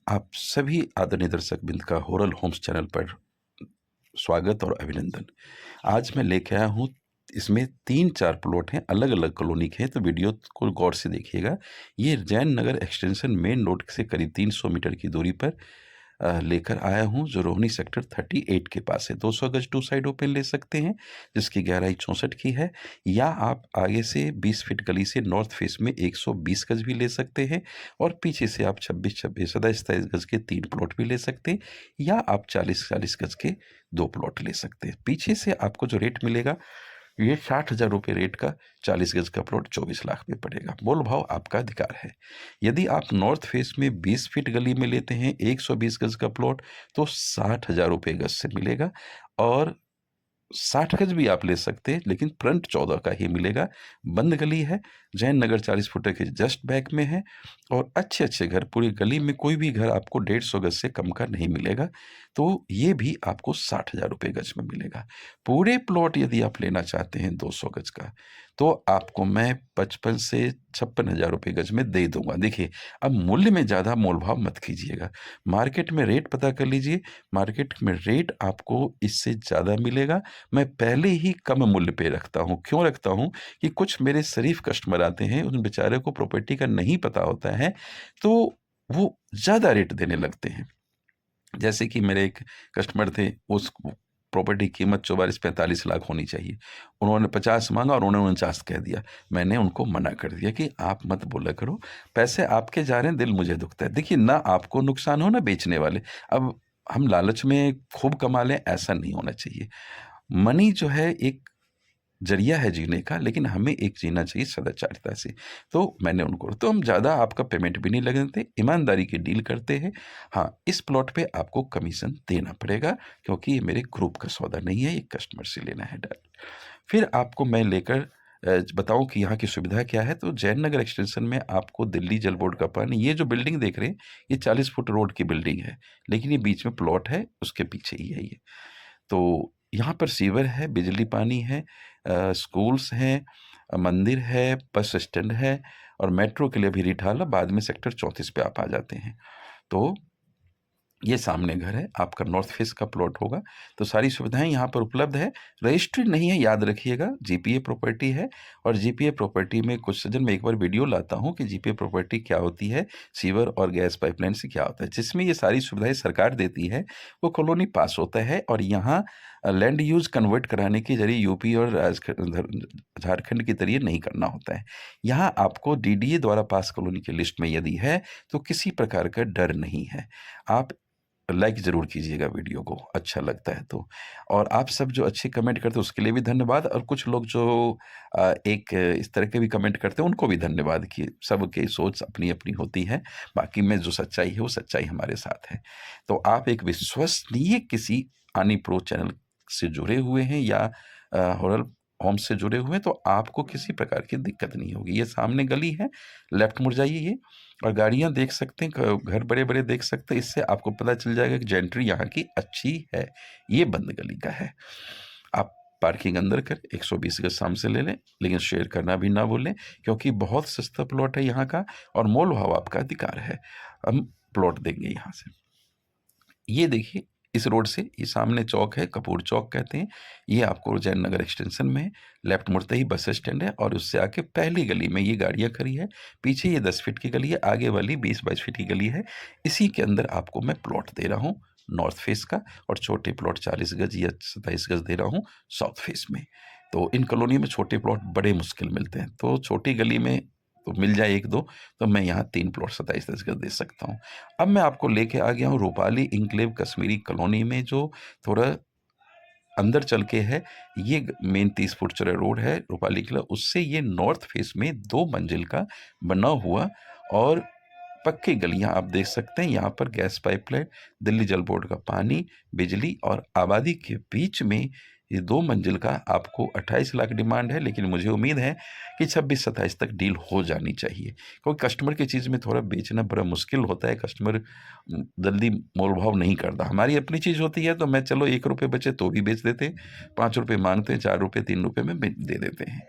आप सभी आदरणीय दर्शकवृंद का होरल होम्स चैनल पर स्वागत और अभिनंदन। आज मैं लेके आया हूँ, इसमें 3-4 प्लॉट हैं, अलग-अलग कॉलोनी के हैं, तो वीडियो को गौर से देखिएगा। ये जैन नगर एक्सटेंशन मेन रोड से करीब 300 मीटर की दूरी पर लेकर आया हूँ, जो रोहिणी सेक्टर 38 के पास है। 200 गज टू साइड ओपन ले सकते हैं, जिसकी गहराई 64 की है, या आप आगे से 20 फीट गली से नॉर्थ फेस में 120 गज भी ले सकते हैं, और पीछे से आप 26-26 27-27 गज के 3 प्लॉट भी ले सकते हैं, या आप 40-40 गज के 2 प्लॉट ले सकते हैं। पीछे से आपको जो रेट मिलेगा, ये 60,000 रुपये रेट का 40 गज का प्लॉट 24 लाख में पड़ेगा। मोल भाव आपका अधिकार है। यदि आप नॉर्थ फेस में 20 फीट गली में लेते हैं 120 गज का प्लॉट, तो 60,000 रुपये गज से मिलेगा, और 60 गज भी आप ले सकते हैं, लेकिन फ्रंट 14 का ही मिलेगा। बंद गली है, जैन नगर 40 फुट के जस्ट बैक में है, और अच्छे-अच्छे घर, पूरी गली में कोई भी घर आपको 150 गज से कम का नहीं मिलेगा। तो ये भी आपको 60,000 रुपये गज में मिलेगा। पूरे प्लॉट यदि आप लेना चाहते हैं 200 गज का, तो आपको मैं 55 से 56,000 रुपये गज में दे दूँगा। देखिए, अब मूल्य में ज़्यादा मोल-भाव मत कीजिएगा। मार्केट में रेट पता कर लीजिए, मार्केट में रेट आपको इससे ज़्यादा मिलेगा। मैं पहले ही कम मूल्य पे रखता हूँ। क्यों रखता हूँ? कि कुछ मेरे शरीफ कस्टमर आते हैं, उन बेचारे को प्रॉपर्टी का नहीं पता होता है, तो वो ज़्यादा रेट देने लगते हैं। जैसे कि मेरे एक कस्टमर थे, उस प्रॉपर्टी की कीमत 44-45 लाख होनी चाहिए। उन्होंने 50 माँगा और उन्होंने 49 कह दिया। मैंने उनको मना कर दिया कि आप मत बोला करो, पैसे आपके जा रहे हैं, दिल मुझे दुखता है। देखिए, ना आपको नुकसान हो, ना बेचने वाले। अब हम लालच में खूब कमा लें, ऐसा नहीं होना चाहिए। मनी जो है एक ज़रिया है जीने का, लेकिन हमें एक जीना चाहिए सदाचारता से। तो मैंने उनको, तो हम ज़्यादा आपका पेमेंट भी नहीं लगने देते, ईमानदारी की डील करते हैं। हाँ, इस प्लॉट पे आपको कमीशन देना पड़ेगा, क्योंकि ये मेरे ग्रुप का सौदा नहीं है, ये कस्टमर से लेना है डायरेक्ट। फिर आपको मैं लेकर बताऊँ कि यहाँ की सुविधा क्या है, तो जैन नगर एक्सटेंशन में आपको दिल्ली जल बोर्ड का पानी, ये जो बिल्डिंग देख रहे हैं, ये 40 फुट रोड की बिल्डिंग है, लेकिन ये बीच में प्लॉट है, उसके पीछे ही है ये। तो यहाँ पर सीवर है, बिजली पानी है, स्कूल्स हैं, मंदिर है, बस स्टैंड है, और मेट्रो के लिए भी रिठाला, बाद में सेक्टर 34 पे आप आ जाते हैं। तो ये सामने घर है, आपका नॉर्थ फेस का प्लॉट होगा, तो सारी सुविधाएँ यहाँ पर उपलब्ध है। रजिस्ट्री नहीं है, याद रखिएगा, जीपीए प्रॉपर्टी है, और जीपीए प्रॉपर्टी में कुछ सज्जन, मैं एक बार वीडियो लाता हूँ कि जीपीए प्रॉपर्टी क्या होती है, सीवर और गैस पाइपलाइन से क्या होता है। जिसमें ये सारी सुविधाएँ सरकार देती है, वो कॉलोनी पास होता है, और यहाँ लैंड यूज़ कन्वर्ट कराने के ज़रिए यूपी और झारखंड के ज़रिए नहीं करना होता है। यहाँ आपको डीडीए द्वारा पास कॉलोनी की लिस्ट में यदि है, तो किसी प्रकार का डर नहीं है। आप लाइक ज़रूर कीजिएगा वीडियो को, अच्छा लगता है तो। और आप सब जो अच्छे कमेंट करते हैं, उसके लिए भी धन्यवाद, और कुछ लोग जो इस तरह के भी कमेंट करते हैं, उनको भी धन्यवाद, कि सबकी सोच अपनी-अपनी होती है। बाकी में जो सच्चाई है, वो सच्चाई हमारे साथ है। तो आप एक विश्वसनीय किसी आनी प्रो चैनल से जुड़े हुए हैं, या होरल होम से जुड़े हुए हैं, तो आपको किसी प्रकार की दिक्कत नहीं होगी। ये सामने गली है, लेफ्ट मुड़ जाइए ये, और गाड़ियाँ देख सकते हैं, घर बड़े-बड़े देख सकते हैं, इससे आपको पता चल जाएगा कि जेंट्री यहाँ की अच्छी है। ये बंद गली का है। आप पार्किंग अंदर कर 120 गज सामने से ले लें, लेकिन शेयर करना भी ना भूलें, क्योंकि बहुत सस्ता प्लॉट है यहाँ का, और मोल भाव आपका अधिकार है। हम प्लॉट देंगे यहाँ से। ये देखिए, इस रोड से ये सामने चौक है, कपूर चौक कहते हैं, ये आपको जैन नगर एक्सटेंशन में है। लेफ्ट मुड़ते ही बस स्टैंड है, और उससे आके पहली गली में ये गाड़ियाँ खड़ी है। पीछे ये 10 फीट की गली है, आगे वाली 20-22 फीट की गली है। इसी के अंदर आपको मैं प्लॉट दे रहा हूँ नॉर्थ फेस का, और छोटे प्लॉट 40 गज या 27 गज दे रहा हूँ साउथ फेस में। तो इन कॉलोनी में छोटे प्लॉट बड़े मुश्किल मिलते हैं, तो छोटी गली में तो मिल जाए 1-2, तो मैं यहाँ 3 प्लॉट 27-27 गज दे सकता हूँ। अब मैं आपको लेके आ गया हूँ रूपाली इंक्लेव कश्मीरी कॉलोनी में, जो थोड़ा अंदर चल के है। ये मेन 30 फुट चौड़ा रोड है रूपाली किला, उससे ये नॉर्थ फेस में 2 मंजिल का बना हुआ, और पक्की गलियां आप देख सकते हैं। यहाँ पर गैस पाइपलाइन, दिल्ली जल बोर्ड का पानी, बिजली, और आबादी के बीच में ये 2 मंजिल का आपको 28 लाख डिमांड है, लेकिन मुझे उम्मीद है कि 26-27 तक डील हो जानी चाहिए, क्योंकि कस्टमर की चीज़ में थोड़ा बेचना बड़ा मुश्किल होता है। कस्टमर जल्दी मोल भाव नहीं करता। हमारी अपनी चीज़ होती है, तो मैं चलो 1 रुपये बचे तो भी बेच देते हैं, 5 रुपये मांगते हैं, 4 रुपये 3 रुपये में दे देते हैं।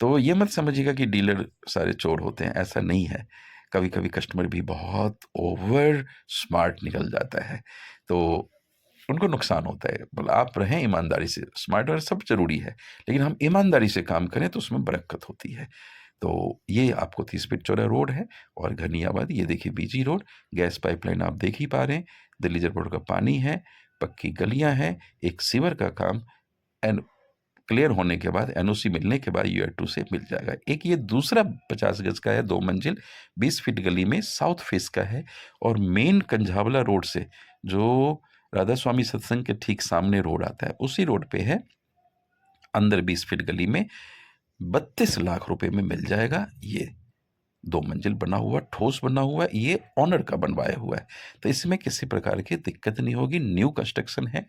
तो ये मत समझिएगा कि डीलर सारे चोर होते हैं, ऐसा नहीं है। कभी-कभी कस्टमर भी बहुत ओवर स्मार्ट निकल जाता है, तो उनको नुकसान होता है। बोला आप रहें ईमानदारी से, स्मार्ट और सब ज़रूरी है, लेकिन हम ईमानदारी से काम करें तो उसमें बरकत होती है। तो ये आपको 30 फीट चौड़ा रोड है और घनी आबादी। ये देखिए बीजी रोड, गैस पाइपलाइन आप देख ही पा रहे हैं, दिल्ली जलपोर्ट का पानी है, पक्की गलियाँ हैं, एक सीवर का काम एंड क्लियर होने के बाद एनओसी मिलने के बाद यूआर2 से मिल जाएगा। एक ये दूसरा 50 गज का है, 2 मंजिल, 20 फीट गली में साउथ फेस का है और मेन कंझावला रोड से जो राधा स्वामी सत्संग के ठीक सामने रोड आता है, उसी रोड पे है। अंदर 20 फीट गली में 32 लाख रुपए में मिल जाएगा। ये 2 मंजिल बना हुआ, ठोस बना हुआ, ये ओनर का बनवाया हुआ है, तो इसमें किसी प्रकार की दिक्कत नहीं होगी। न्यू कंस्ट्रक्शन है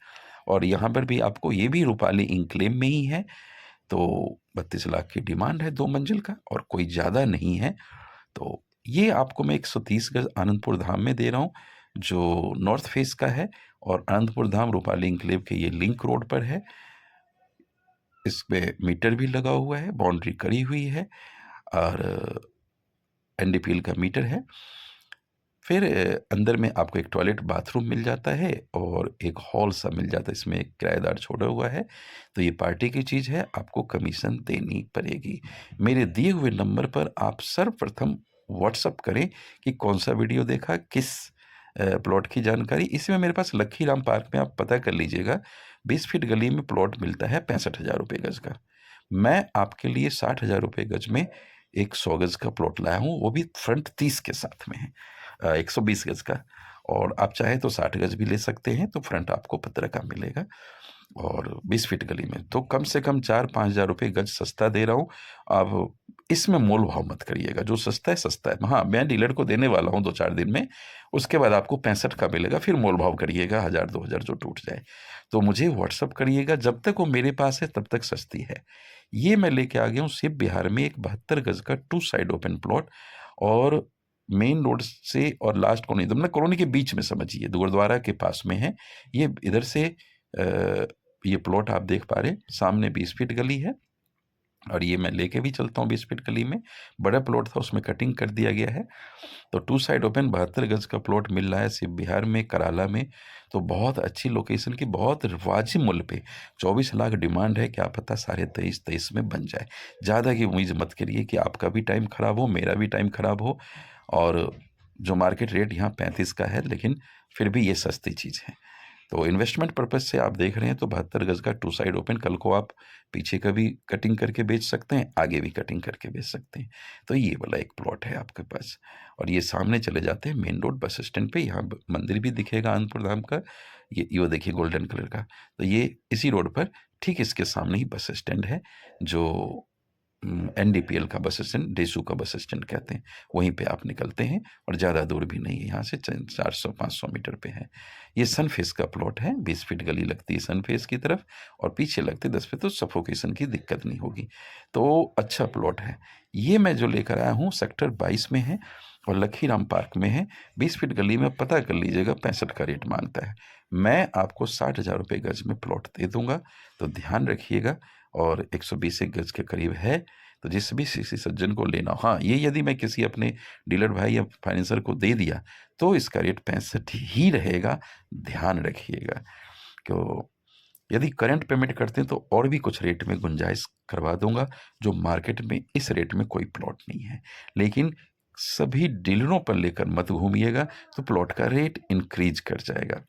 और यहाँ पर भी आपको ये भी रूपाली इंक्लेम में ही है। तो 32 लाख की डिमांड है 2 मंजिल का और कोई ज़्यादा नहीं है। तो ये आपको मैं 130 गज आनंदपुर धाम में दे रहा हूँ, जो नॉर्थ फेस का है और आनंदपुर धाम रूपाली इंक्लेव के ये लिंक रोड पर है। इसमें मीटर भी लगा हुआ है, बाउंड्री करी हुई है और एनडीपीएल का मीटर है। फिर अंदर में आपको एक टॉयलेट बाथरूम मिल जाता है और एक हॉल सा मिल जाता है, इसमें एक किराएदार छोड़ा हुआ है। तो ये पार्टी की चीज़ है, आपको कमीशन देनी पड़ेगी। मेरे दिए हुए नंबर पर आप सर्वप्रथम व्हाट्सअप करें कि कौन सा वीडियो देखा, किस प्लॉट की जानकारी। इसमें मेरे पास लक्खी राम पार्क में आप पता कर लीजिएगा, 20 फीट गली में प्लॉट मिलता है 65,000 रुपये गज का। मैं आपके लिए 60,000 रुपये गज में एक 100 गज का प्लॉट लाया हूँ, वो भी फ्रंट 30 के साथ में है, 120 गज का। और आप चाहे तो 60 गज भी ले सकते हैं, तो फ्रंट आपको 15 का मिलेगा और 20 फीट गली में। तो कम से कम 4-5 हज़ार रुपये गज सस्ता दे रहा हूँ। आप इसमें मोल भाव मत करिएगा, जो सस्ता है सस्ता है। हाँ, मैं डीलर को देने वाला हूँ 2-4 दिन में, उसके बाद आपको 65 का मिलेगा, फिर मोल भाव करिएगा 1000-2000 जो टूट जाए। तो मुझे व्हाट्सअप करिएगा, जब तक वो मेरे पास है तब तक सस्ती है। ये मैं लेके आ गया हूँ शिव बिहार में एक 72 गज का 2 साइड ओपन प्लॉट और मेन रोड से और लास्ट कॉलोनी, मतलब कॉलोनी के बीच में समझिए, गुरुद्वारा के पास में है। ये इधर से ये प्लॉट आप देख पा रहे हैं, सामने 20 फीट गली है और ये मैं लेके भी चलता हूँ 20 फीट गली में। बड़ा प्लॉट था, उसमें कटिंग कर दिया गया है। तो 2 साइड ओपन 72 गज का प्लॉट मिल रहा है शिव बिहार में, कराला में। तो बहुत अच्छी लोकेशन की, बहुत वाजिब मूल्य पे। 24 लाख डिमांड है, क्या पता 23.5 में बन जाए। ज़्यादा की उम्मीद मत करिए कि आपका भी टाइम खराब हो, मेरा भी टाइम खराब हो। और जो मार्केट रेट यहाँ 35 का है, लेकिन फिर भी ये सस्ती चीज़ है। तो इन्वेस्टमेंट पर्पज़ से आप देख रहे हैं तो 72 गज का 2 साइड ओपन, कल को आप पीछे का भी कटिंग करके बेच सकते हैं, आगे भी कटिंग करके बेच सकते हैं। तो ये वाला एक प्लॉट है आपके पास और ये सामने चले जाते हैं मेन रोड बस स्टैंड पे। यहाँ मंदिर भी दिखेगा आनंदपुर धाम का, ये देखिए गोल्डन कलर का। तो ये इसी रोड पर ठीक इसके सामने ही बस स्टैंड है, जो एनडीपीएल का बस स्टैंड, डेसू का बस स्टैंड कहते हैं। वहीं पे आप निकलते हैं और ज़्यादा दूर भी नहीं है, यहाँ से 400-500 मीटर पे है। ये सन फेस का प्लॉट है, 20 फीट गली लगती है सन फेस की तरफ और पीछे लगते 10 फीट, तो सफोकेशन की दिक्कत नहीं होगी। तो अच्छा प्लॉट है। ये मैं जो लेकर आया हूँ सेक्टर 22 में है और लखीराम पार्क में है। 20 फीट गली में पता कर लीजिएगा, 65 का रेट मांगता है। मैं आपको 60,000 रुपये गज में प्लॉट दे दूंगा, तो ध्यान रखिएगा। और 120 गज के करीब है, तो जिस भी किसी सज्जन को लेना हो, हाँ, ये यदि मैं किसी अपने डीलर भाई या फाइनेंसर को दे दिया तो इसका रेट 65 ही रहेगा, ध्यान रखिएगा। क्यों, यदि करंट पेमेंट करते हैं तो और भी कुछ रेट में गुंजाइश करवा दूंगा, जो मार्केट में इस रेट में कोई प्लॉट नहीं है। लेकिन सभी डीलरों पर लेकर मत घूमिएगा, तो प्लॉट का रेट इंक्रीज कर जाएगा।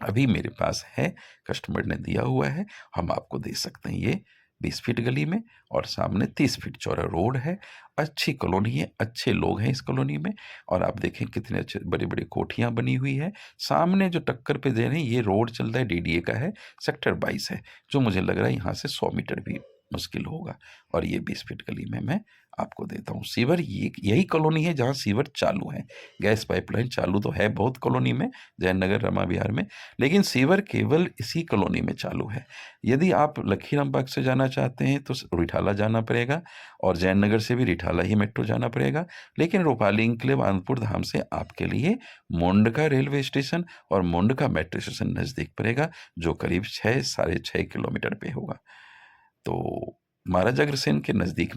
अभी मेरे पास है, कस्टमर ने दिया हुआ है, हम आपको दे सकते हैं। ये 20 फीट गली में और सामने 30 फीट चौड़ा रोड है। अच्छी कॉलोनी है, अच्छे लोग हैं इस कॉलोनी में और आप देखें कितने अच्छे बड़ी-बड़ी कोठियाँ बनी हुई है। सामने जो टक्कर पे दे रहे हैं, ये रोड चल रहा है, डीडीए का है, सेक्टर 22 है, जो मुझे लग रहा है यहाँ से 100 मीटर भी मुश्किल होगा। और ये 20 फीट गली में मैं आपको देता हूँ। सीवर ये यही कॉलोनी है जहाँ सीवर चालू है। गैस पाइपलाइन चालू तो है बहुत कॉलोनी में, जयनगर, रमा विहार में, लेकिन सीवर केवल इसी कॉलोनी में चालू है। यदि आप लखीराम बाग से जाना चाहते हैं तो रिठाला जाना पड़ेगा और जयनगर से भी रिठाला ही मेट्रो जाना पड़ेगा। लेकिन रूपाली इंक्लेव आनंदपुर धाम से आपके लिए मोंडका रेलवे स्टेशन और मोंडका मेट्रो स्टेशन नज़दीक पड़ेगा, जो करीब 6 साढ़े 6 किलोमीटर पे होगा। तो महाराजा अग्रसेन के नज़दीक